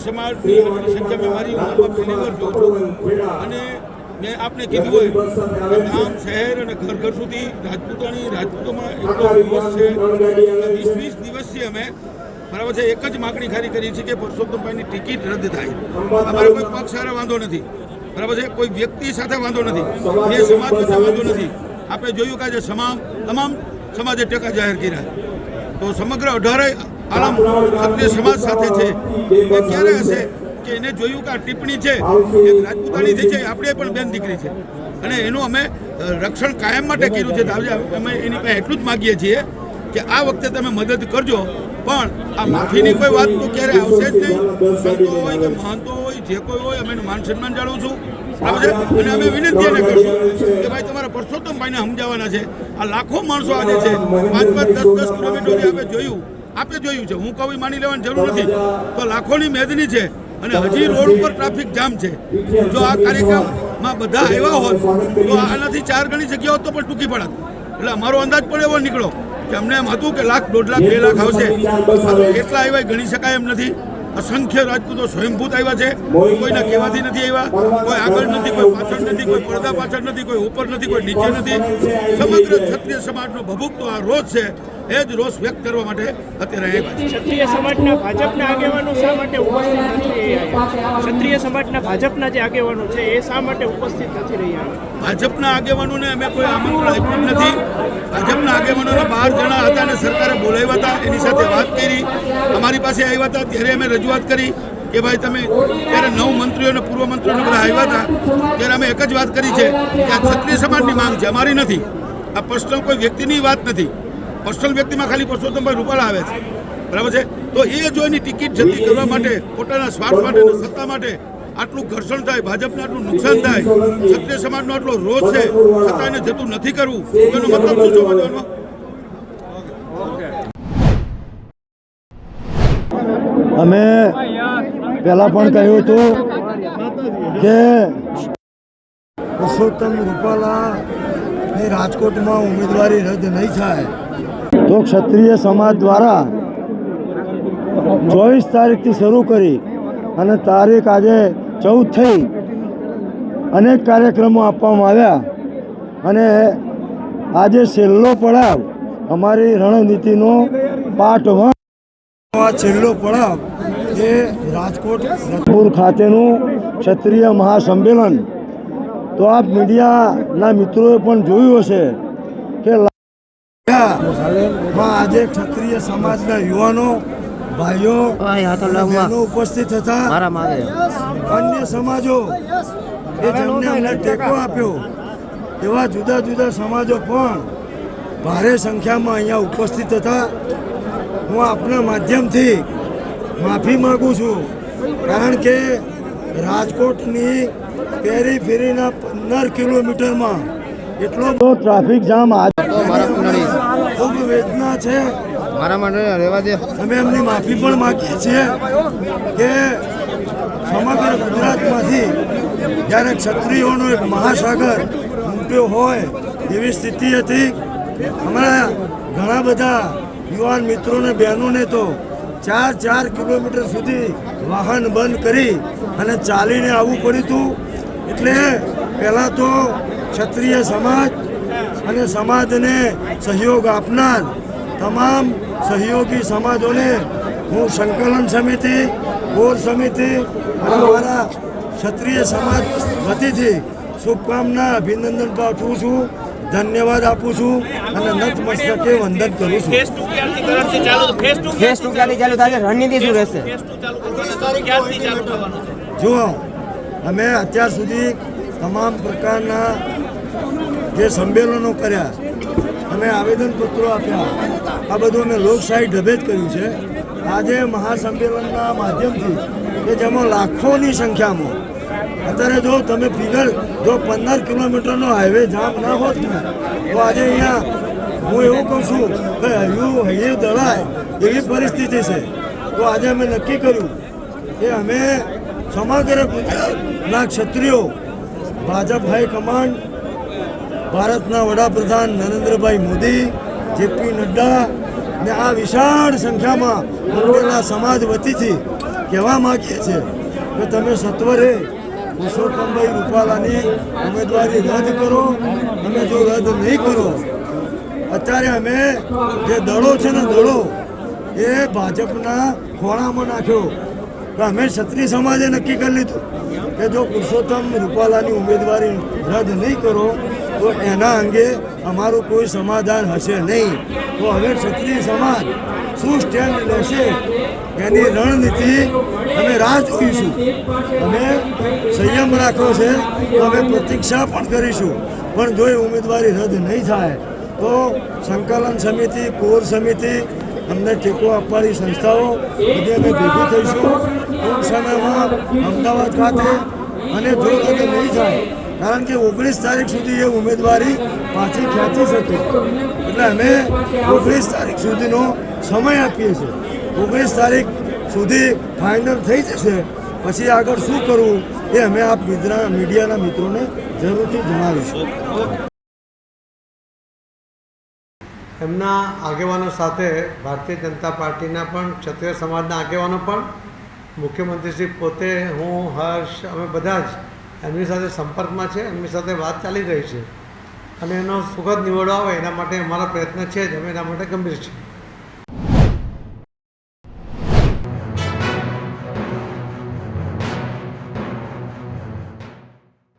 સમાજની આટલી સંખ્યા મેં મારી ઉંમરમાં પહેલી વાર જોઉં છું અને મેં આપને કીધું હોય કે ગામ શહેર અને ઘર ઘર સુધી રાજપૂતોમાં એટલો દિવસ છે 20 દિવસથી અમે બરાબર છે એક જ માગણી ખાલી કરી છે કે પરસોત્તમભાઈની ટિકિટ રદ થાય. અમારે કોઈ પક્ષ સાથે વાંધો નથી, બરાબર છે, કોઈ વ્યક્તિ સાથે વાંધો નથી, બે સમાજ વચ્ચે વાંધો નથી. આપણે જોયું કે આજે તમામ સમાજે ટેકા જાહેર કર્યા, તો સમગ્ર 18 આલમ ક્ષત્રિય સમાજ સાથે છે. એ ક્યારે હશે કે એને જોયું કે આ ટિપ્પણી છે એક રાજપૂતાણીથી છે, આપણે પણ બેન દીકરી છે અને એનું અમે રક્ષણ કાયમ માટે કર્યું છે. અમે એની પાસે એટલું જ માગીએ છીએ કે આ વખતે તમે મદદ કરજો, પણ આ માફીની કોઈ વાત તો ક્યારે આવશે જ નહીં. સંતો હોય કે મહંતો હોય, જે કોઈ હોય, અમે એનું માન સન્માન જાળવું છું, બરાબર છે. અને અમે વિનંતી એને કરશું કે ભાઈ તમારા પરસોત્તમભાઈને સમજાવવાના છે. આ લાખો માણસો આજે છે, 5-5, 10-10 કિલોમીટરની આપણે જોયું છે. હું કહું માની લેવાની જરૂર નથી, તો લાખોની મેદની છે અને હજી રોડ ઉપર ટ્રાફિક જામ છે. જો આ કાર્યક્રમમાં બધા આવ્યા હોત તો આનાથી 4 ગણી જગ્યાઓ તો પણ ટૂંકી પડત. એટલે અમારો અંદાજ પણ એવો નીકળ્યો કે અમને એમ હતું કે 1,00,000, 1.5 લાખ, 2 લાખ આવશે. કેટલા આવ્યા ગણી શકાય એમ નથી. અસંખ્ય રાજપૂતો સ્વયંભૂત આવ્યા છે, કોઈના કહેવાથી નથી આવ્યા, કોઈ આગળ નથી, કોઈ પાછળ નથી, કોઈ પડદા પાછળ નથી, કોઈ ઉપર નથી, કોઈ નીચે નથી. સમગ્ર ક્ષત્રિય સમાજનો ભભૂકતો આ રોષ છે, એ જ રોષ વ્યક્ત કરવા માટે અત્યારે આવ્યા છે. ક્ષત્રિય સમાજના ભાજપના આગેવાનો શા માટે ઉપસ્થિત નથી રહ્યા? ક્ષત્રિય સમાજના ભાજપના જે આગેવાનો છે એ શા માટે ઉપસ્થિત નથી રહ્યા? ભાજપના આગેવાનોને અમે કોઈ આમંત્રણ આપ્યું નથી. ભાજપના આગેવાનોને 12 જણા હતા અને સરકારે બોલાવ્યા હતા, એની સાથે વાત કરી, અમારી પાસે આવ્યા હતા, ત્યારે અમે રજૂઆત કરી કે ભાઈ તમે, ત્યારે 9 મંત્રીઓ અને પૂર્વ મંત્રીઓને બધા આવ્યા હતા, ત્યારે અમે એક જ વાત કરી છે કે આ ક્ષત્રિય સમાજની માંગ છે, અમારી નથી. આ પર્સનલ કોઈ વ્યક્તિની વાત નથી. પર્સનલ વ્યક્તિમાં ખાલી પરસોત્તમભાઈ રૂપાલા આવે છે, બરાબર છે. તો એ જો એની ટિકિટ જતી કરવા માટે, પોતાના સ્વાર્થ માટે, સત્તા માટે આટલું ઘર્ષણ થાય, ભાજપને આટલું નુકસાન થાય, ક્ષત્રિય સમાજનો આટલો રોષ છે, છતાં એને જતું નથી કરવું, એનો મતલબ શું સમજવાનો? અમે પહેલાં પણ કહ્યું હતું કે પરસોત્તમ રૂપાલાની રાજકોટમાં ઉમેદવારી રદ નહીં થાય તો ક્ષત્રિય સમાજ દ્વારા 24 તારીખથી શરૂ કરી અને તારીખ આજે 14 થઈ અનેક કાર્યક્રમો આપવામાં આવ્યા અને આજે છેલ્લો પડાવ અમારી રણનીતિનો પાર્ટ 1 આ છેલ્લો પડાવ એ રાજકોટ રતપુર ખાતેનું ક્ષત્રિય મહાસંમેલન. તો આપ મીડિયાના મિત્રોએ પણ જોયું હશે કે આજે ક્ષત્રિય સમાજના યુવાનો, ભાઈઓ, બહેનો ઉપસ્થિત હતા. અન્ય સમાજો એ જેમને અમને ટેકો આપ્યો એવા જુદા જુદા સમાજો પણ ભારે સંખ્યામાં અહીંયા ઉપસ્થિત હતા. હું આપના માધ્યમથી માફી માગું છું, કારણ કે રાજકોટની પેરીફેરીના 15 કિલોમીટરમાં એટલો બધો ટ્રાફિક જામ ખૂબ વેદના છે. અમે એમની માફી પણ માગીએ છીએ કે સમગ્ર ગુજરાતમાંથી જ્યારે ક્ષત્રિયોનો એક મહાસાગર ઉમટ્યો હોય એવી સ્થિતિ હતી. અમારા ઘણા બધા યુવાન મિત્રોને, બહેનોને તો 4 કિલોમીટર સુધી વાહન બંધ કરી અને ચાલીને આવવું પડ્યું હતું. એટલે પહેલાં તો ક્ષત્રિય સમાજ અને સમાજને સહયોગ આપનાર તમામ સહયોગી સમાજોને હું સંકલન સમિતિ, કોર સમિતિ અને અમારા ક્ષત્રિય સમાજ વતીથી શુભકામના, અભિનંદન પાઠવું છું, ધન્યવાદ આપું છું અને નતમસ્તકે વંદન કરું છું. જુઓ, અમે અત્યાર સુધી તમામ પ્રકારના જે સંમેલનો કર્યા, અમે આવેદનપત્રો આપ્યા, આ બધું અમે લોકશાહી ઢબે જ કર્યું છે. આજે મહાસંમેલનના માધ્યમથી કે જેમાં લાખોની સંખ્યામાં, અત્યારે જો તમે ફિગર, જો 15 કિલોમીટરનો હાઈવે જામ ના હોત ને તો આજે અહીંયા હું એવું કહું છું કે હૈયું દળાય એવી પરિસ્થિતિ છે. તો આજે અમે નક્કી કર્યું કે અમે સમગ્ર ગુજરાતના ક્ષત્રિયો, ભાજપ હાઈકમાન્ડ, ભારતના વડાપ્રધાન નરેન્દ્રભાઈ મોદી, જેપી નડ્ડા ને આ વિશાળ સંખ્યામાં ઉમટેલા સમાજ વતીથી કહેવા માગીએ છીએ કે તમે સત્વરે પુરુષોત્તમભાઈ રૂપાલાની ઉમેદવારી રદ કરો. તમે જો રદ નહીં કરો, અત્યારે અમે જે દળો છે ને દળો એ ભાજપના ખોળામાં નાખ્યો કે અમે ક્ષત્રિય સમાજે નક્કી કરી લીધું કે જો પુરુષોત્તમ રૂપાલાની ઉમેદવારી રદ નહીં કરો તો એના અંગે અમારું કોઈ સમાધાન હશે નહીં. તો હવે ક્ષત્રિય સમાજ શું સ્ટેન્ડ લેશે એની રણનીતિ અમે રાહ જોઈશું. અમે સંયમ રાખ્યો છે તો અમે પ્રતીક્ષા પણ કરીશું. પણ જો એ ઉમેદવારી રદ નહીં થાય તો સંકલન સમિતિ, કોર સમિતિ, અમને ટેકો આપવાની સંસ્થાઓ બધી અમે ભેગી થઈશું ટૂંક સમયમાં અમદાવાદ ખાતે. અને જો રદ નહીં થાય, કારણ કે 19 તારીખ સુધી એ ઉમેદવારી પાછી ખેંચી શકે, એટલે અમે 19 તારીખ સુધીનો સમય આપીએ છીએ. 19 તારીખ સુધી ફાઇનલ થઈ જશે, પછી આગળ શું કરવું એ અમે આપ મીડિયાના મિત્રોને જરૂરથી જણાવીશું. એમના આગેવાનો સાથે ભારતીય જનતા પાર્ટીના પણ ક્ષત્રિય સમાજના આગેવાનો પણ, મુખ્યમંત્રીશ્રી પોતે, હું, હર્ષ, અમે બધા જ એમની સાથે સંપર્કમાં છે. એમની સાથે વાત ચાલી રહી છે અને એનો સુખદ નિવડો આવે એના માટે અમારા પ્રયત્ન છે જ. અમે એના માટે ગંભીર છીએ.